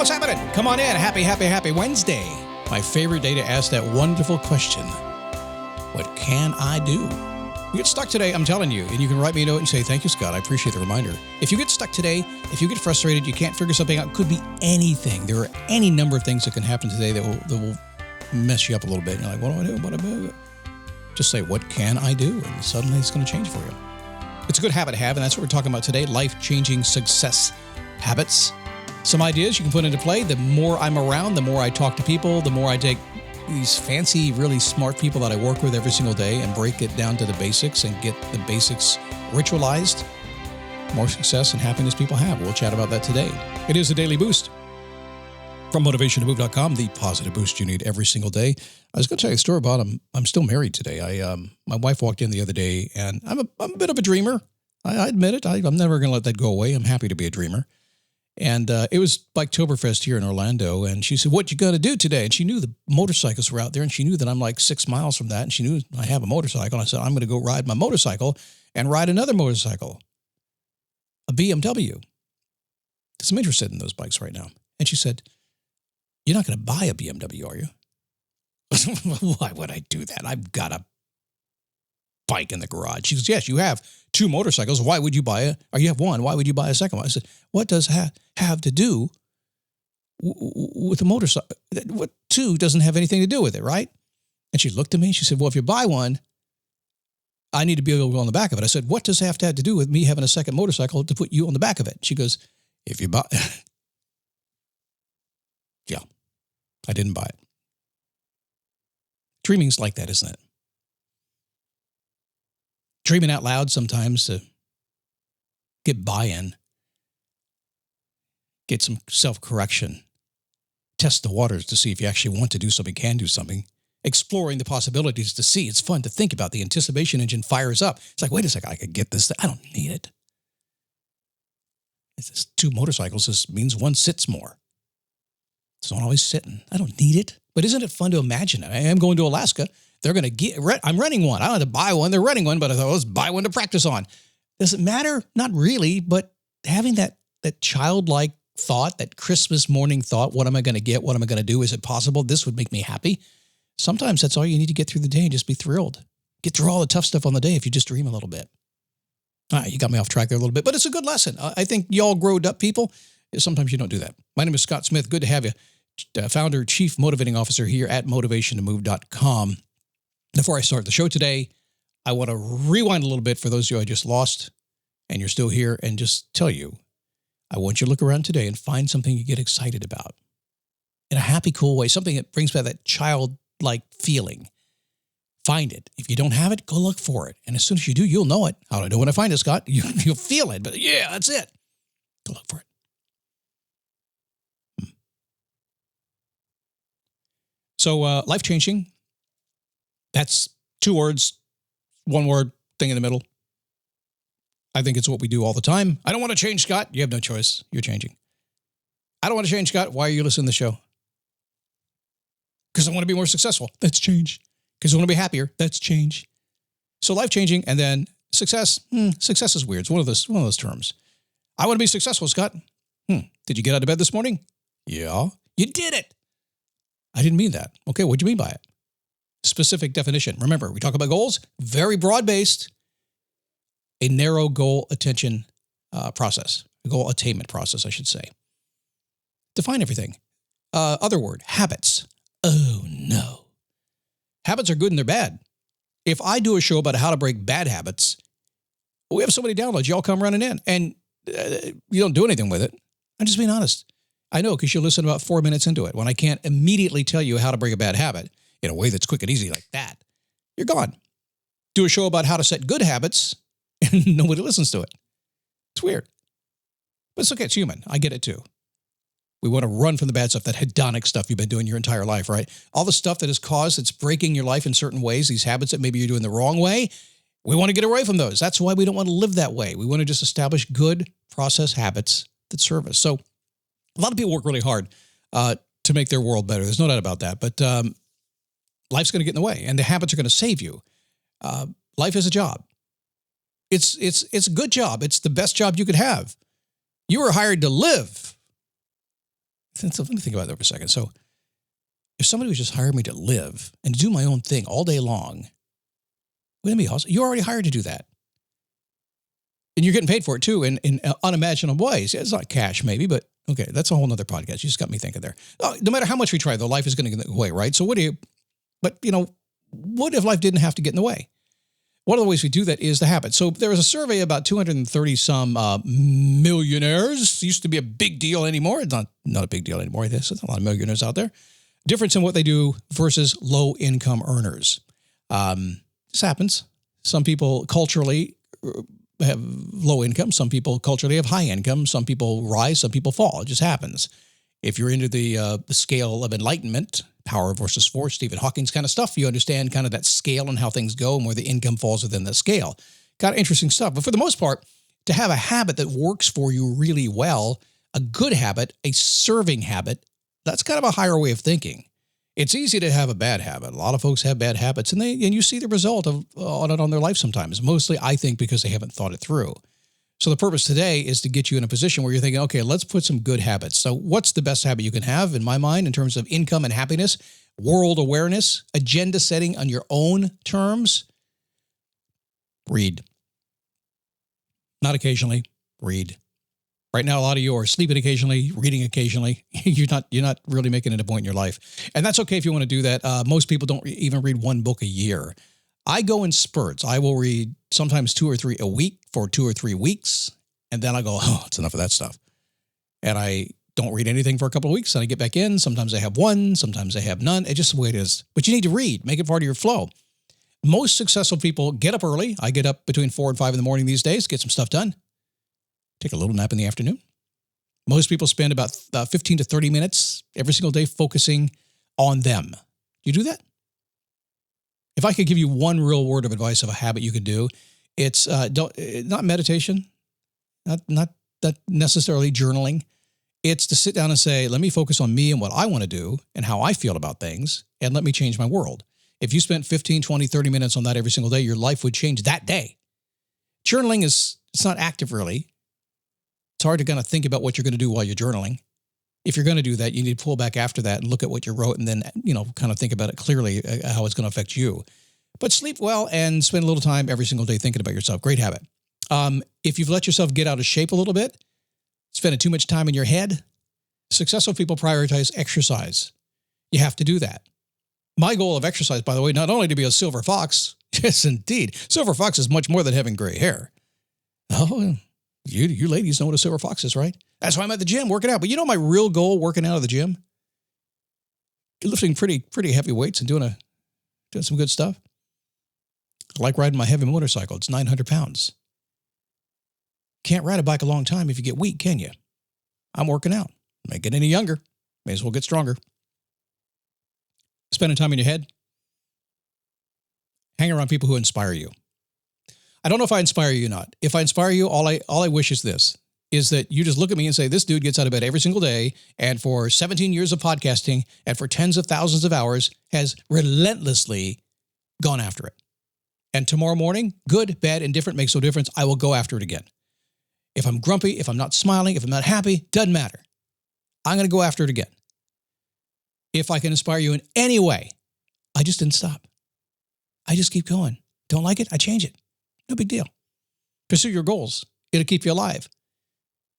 What's happening? Come on in. Happy Wednesday. My favorite day to ask that wonderful question. What can I do? You get stuck today, I'm telling you, and you can write me a note and say, thank you, Scott. I appreciate the reminder. If you get stuck today, if you get frustrated, you can't figure something out, it could be anything. There are any number of things that can happen today that will mess you up a little bit. And you're like, what do I do? What do I do? Just say, what can I do? And suddenly it's going to change for you. It's a good habit to have, and that's what we're talking about today, life-changing success habits. Some ideas you can put into play. The more I'm around, the more I talk to people, the more I take these fancy, really smart people that I work with every single day and break it down to the basics and get the basics ritualized, more success and happiness people have. We'll chat about that today. It is a daily boost from motivationtomove.com, the positive boost you need every single day. I was going to tell you a story about I'm still married today. My wife walked in the other day, and I'm a bit of a dreamer. I admit it. I'm never going to let that go away. I'm happy to be a dreamer. And it was Biketoberfest here in Orlando, and she said, what you going to do today? And she knew the motorcycles were out there, and she knew that I'm like 6 miles from that, and she knew I have a motorcycle. And I said, I'm going to go ride my motorcycle and ride another motorcycle, a BMW, because I'm interested in those bikes right now. And she said, you're not going to buy a BMW, are you? Why would I do that? I've got a bike in the garage. She says, yes, you have 2 motorcycles. Why would you buy or you have 1. Why would you buy a second one? I said, what does have to do with a motorcycle? What 2 doesn't have anything to do with it, right? And she looked at me and she said, well, if you buy one, I need to be able to go on the back of it. I said, what does have to do with me having a second motorcycle to put you on the back of it? She goes, if you buy, yeah, I didn't buy it. Dreaming's like that, isn't it? Dreaming out loud sometimes to get buy-in, get some self-correction, test the waters to see if you actually want to do something, can do something, exploring the possibilities to see. It's fun to think about. The anticipation engine fires up. It's like, wait a second, I could get this. I don't need it. It's just 2 motorcycles. This means one sits more. It's not always sitting. I don't need it. But isn't it fun to imagine? I am going to Alaska. They're going to get, I'm renting one. I don't have to buy one. They're renting one, but I thought, let's buy one to practice on. Does it matter? Not really, but having that childlike thought, that Christmas morning thought, what am I going to get? What am I going to do? Is it possible? This would make me happy. Sometimes that's all you need to get through the day and just be thrilled. Get through all the tough stuff on the day if you just dream a little bit. All right, you got me off track there a little bit, but it's a good lesson. I think y'all growed up people. Sometimes you don't do that. My name is Scott Smith. Good to have you. Founder, Chief Motivating Officer here at motivationtomove.com. Before I start the show today, I want to rewind a little bit for those of you I just lost and you're still here, and just tell you, I want you to look around today and find something you get excited about in a happy, cool way, something that brings back that childlike feeling. Find it. If you don't have it, go look for it. And as soon as you do, you'll know it. How do I know when I find it, Scott? You'll feel it, but yeah, that's it. Go look for it. So life-changing, that's 2 words, 1 word, thing in the middle. I think it's what we do all the time. I don't want to change, Scott. You have no choice. You're changing. I don't want to change, Scott. Why are you listening to the show? Because I want to be more successful. That's change. Because I want to be happier. That's change. So life-changing, and then success. Success is weird. It's one of those terms. I want to be successful, Scott. Did you get out of bed this morning? Yeah. You did it. I didn't mean that. Okay, what do you mean by it? Specific definition. Remember, we talk about goals, very broad-based, a narrow goal attention process, a goal attainment process, I should say. Define everything. Other word, habits. Oh, no. Habits are good and they're bad. If I do a show about how to break bad habits, we have so many downloads, y'all come running in, and you don't do anything with it. I'm just being honest. I know, because you'll listen about 4 minutes into it. When I can't immediately tell you how to break a bad habit in a way that's quick and easy like that, you're gone. Do a show about how to set good habits, and nobody listens to it. It's weird. But it's okay. It's human. I get it too. We want to run from the bad stuff, that hedonic stuff you've been doing your entire life, right? All the stuff that has caused, that's breaking your life in certain ways, these habits that maybe you're doing the wrong way, we want to get away from those. That's why we don't want to live that way. We want to just establish good process habits that serve us. So a lot of people work really hard to make their world better. There's no doubt about that. But life's going to get in the way, and the habits are going to save you. Life is a job. It's a good job. It's the best job you could have. You were hired to live. So let me think about that for a second. So if somebody was just hired me to live and do my own thing all day long, wouldn't it be awesome? You're already hired to do that. And you're getting paid for it too in unimaginable ways. It's not cash maybe, but okay, that's a whole nother podcast. You just got me thinking there. No matter how much we try, though, life is going to get in the way, right? So what if life didn't have to get in the way? One of the ways we do that is the habit. So there was a survey about 230 some millionaires. It used to be a big deal anymore. It's not a big deal anymore. There's a lot of millionaires out there. Difference in what they do versus low income earners. This happens. Some people culturally have low income. Some people culturally have high income. Some people rise. Some people fall. It just happens. If you're into the scale of enlightenment, power versus force, Stephen Hawking's kind of stuff, you understand kind of that scale and how things go and where the income falls within the scale. Kind of interesting stuff. But for the most part, to have a habit that works for you really well, a good habit, a serving habit, that's kind of a higher way of thinking. It's easy to have a bad habit. A lot of folks have bad habits, and you see the result of on their life sometimes. Mostly, I think, because they haven't thought it through. So the purpose today is to get you in a position where you're thinking, okay, let's put some good habits. So what's the best habit you can have, in my mind, in terms of income and happiness, world awareness, agenda setting on your own terms? Read. Not occasionally, read. Right now, a lot of you are sleeping occasionally, reading occasionally. You're not really making it a point in your life. And that's okay if you want to do that. Most people don't even read one book a year. I go in spurts. I will read sometimes 2 or 3 a week for 2 or 3 weeks. And then I go, it's enough of that stuff. And I don't read anything for a couple of weeks. And I get back in. Sometimes I have one. Sometimes I have none. It's just the way it is. But you need to read. Make it part of your flow. Most successful people get up early. I get up between 4 and 5 in the morning these days, get some stuff done. Take a little nap in the afternoon. Most people spend about 15 to 30 minutes every single day focusing on them. You do that? If I could give you one real word of advice of a habit you could do, it's not meditation, not that necessarily journaling. It's to sit down and say, let me focus on me and what I want to do and how I feel about things, and let me change my world. If you spent 15, 20, 30 minutes on that every single day, your life would change that day. Journaling it's not active really. It's hard to kind of think about what you're going to do while you're journaling. If you're going to do that, you need to pull back after that and look at what you wrote and then, kind of think about it clearly, how it's going to affect you. But sleep well and spend a little time every single day thinking about yourself. Great habit. If you've let yourself get out of shape a little bit, spending too much time in your head, successful people prioritize exercise. You have to do that. My goal of exercise, by the way, not only to be a silver fox, yes, indeed. Silver fox is much more than having gray hair. Oh, you ladies know what a silver fox is, right? That's why I'm at the gym working out. But you know my real goal working out of the gym? Lifting pretty heavy weights and doing some good stuff. I like riding my heavy motorcycle. It's 900 pounds. Can't ride a bike a long time if you get weak, can you? I'm working out. Not get any younger. May as well get stronger. Spending time in your head. Hang around people who inspire you. I don't know if I inspire you or not. If I inspire you, all I wish is this, is that you just look at me and say, this dude gets out of bed every single day and for 17 years of podcasting and for tens of thousands of hours has relentlessly gone after it. And tomorrow morning, good, bad, indifferent, makes no difference. I will go after it again. If I'm grumpy, if I'm not smiling, if I'm not happy, doesn't matter. I'm going to go after it again. If I can inspire you in any way, I just didn't stop. I just keep going. Don't like it? I change it. No big deal. Pursue your goals. It'll keep you alive.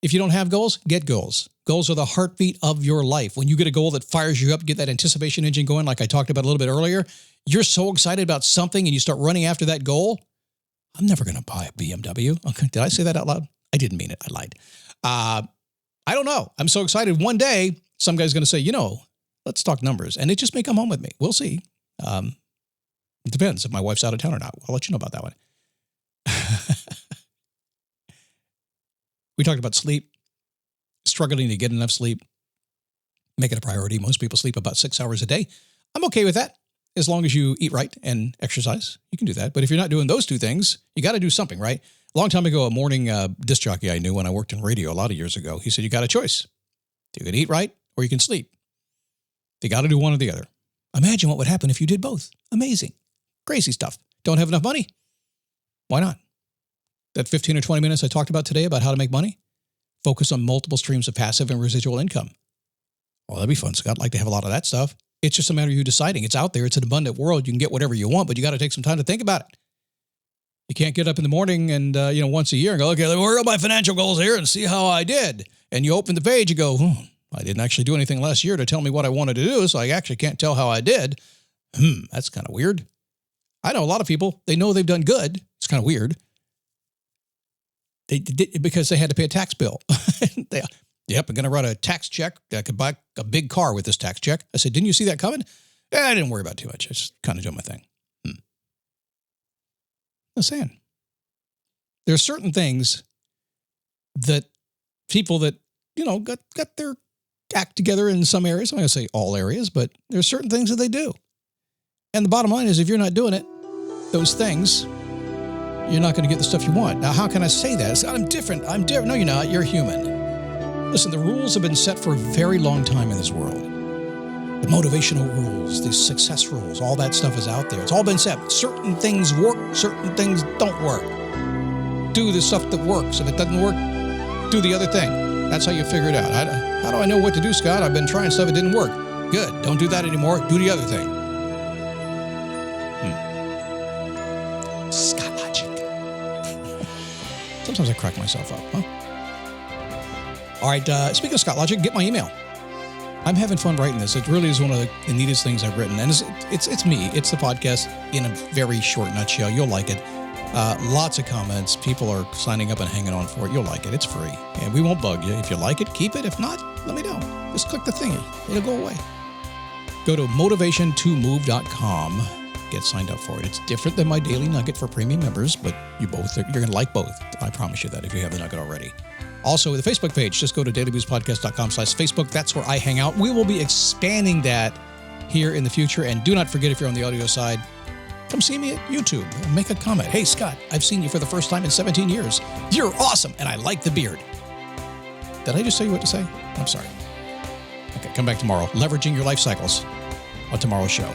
If you don't have goals, get goals. Goals are the heartbeat of your life. When you get a goal that fires you up, get that anticipation engine going, like I talked about a little bit earlier, you're so excited about something and you start running after that goal. I'm never going to buy a BMW. Okay, did I say that out loud? I didn't mean it. I lied. I don't know. I'm so excited. One day, some guy's going to say, let's talk numbers. And it just may come home with me. We'll see. It depends if my wife's out of town or not. I'll let you know about that one. We talked about sleep, struggling to get enough sleep, make it a priority. Most people sleep about 6 hours a day. I'm okay with that. As long as you eat right and exercise, you can do that. But if you're not doing those two things, you got to do something, right? A long time ago, a morning disc jockey I knew when I worked in radio a lot of years ago, he said, you got a choice. You can eat right or you can sleep. You got to do one or the other. Imagine what would happen if you did both. Amazing. Crazy stuff. Don't have enough money? Why not? That 15 or 20 minutes I talked about today about how to make money, focus on multiple streams of passive and residual income. Well, that'd be fun, Scott. I'd like to have a lot of that stuff. It's just a matter of you deciding. It's out there. It's an abundant world. You can get whatever you want, but you got to take some time to think about it. You can't get up in the morning and, once a year and go, okay, let me work on my financial goals here and see how I did. And you open the page, you go, I didn't actually do anything last year to tell me what I wanted to do, so I actually can't tell how I did. That's kind of weird. I know a lot of people, they know they've done good. It's kind of weird. They did because they had to pay a tax bill. I'm going to write a tax check. I could buy a big car with this tax check. I said, didn't you see that coming? I didn't worry about it too much. I just kind of doing my thing. I'm saying. There are certain things that people that, got their act together in some areas. I'm not going to say all areas, but there are certain things that they do. And the bottom line is if you're not doing it, those things, you're not going to get the stuff you want. Now, how can I say that? I'm different. No, you're not. You're human. Listen, the rules have been set for a very long time in this world. The motivational rules, the success rules, all that stuff is out there. It's all been set. Certain things work, certain things don't work. Do the stuff that works. If it doesn't work, do the other thing. That's how you figure it out. How do I know what to do, Scott? I've been trying stuff, it didn't work. Good. Don't do that anymore. Do the other thing. Scott logic. Sometimes I crack myself up, huh? All right, speaking of Scott Logic, get my email. I'm having fun writing this. It really is one of the neatest things I've written. And it's me. It's the podcast in a very short nutshell. You'll like it. Lots of comments. People are signing up and hanging on for it. You'll like it. It's free. And we won't bug you. If you like it, keep it. If not, let me know. Just click the thingy. It'll go away. Go to motivation2move.com. Get signed up for it. It's different than my daily nugget for premium members, but you're going to like both. I promise you that if you have the nugget already. Also, the Facebook page, just go to dailyboostpodcast.com/Facebook. That's where I hang out. We will be expanding that here in the future. And do not forget, if you're on the audio side, come see me at YouTube. Make a comment. Hey, Scott, I've seen you for the first time in 17 years. You're awesome, and I like the beard. Did I just tell you what to say? I'm sorry. Okay, come back tomorrow. Leveraging your life cycles on tomorrow's show.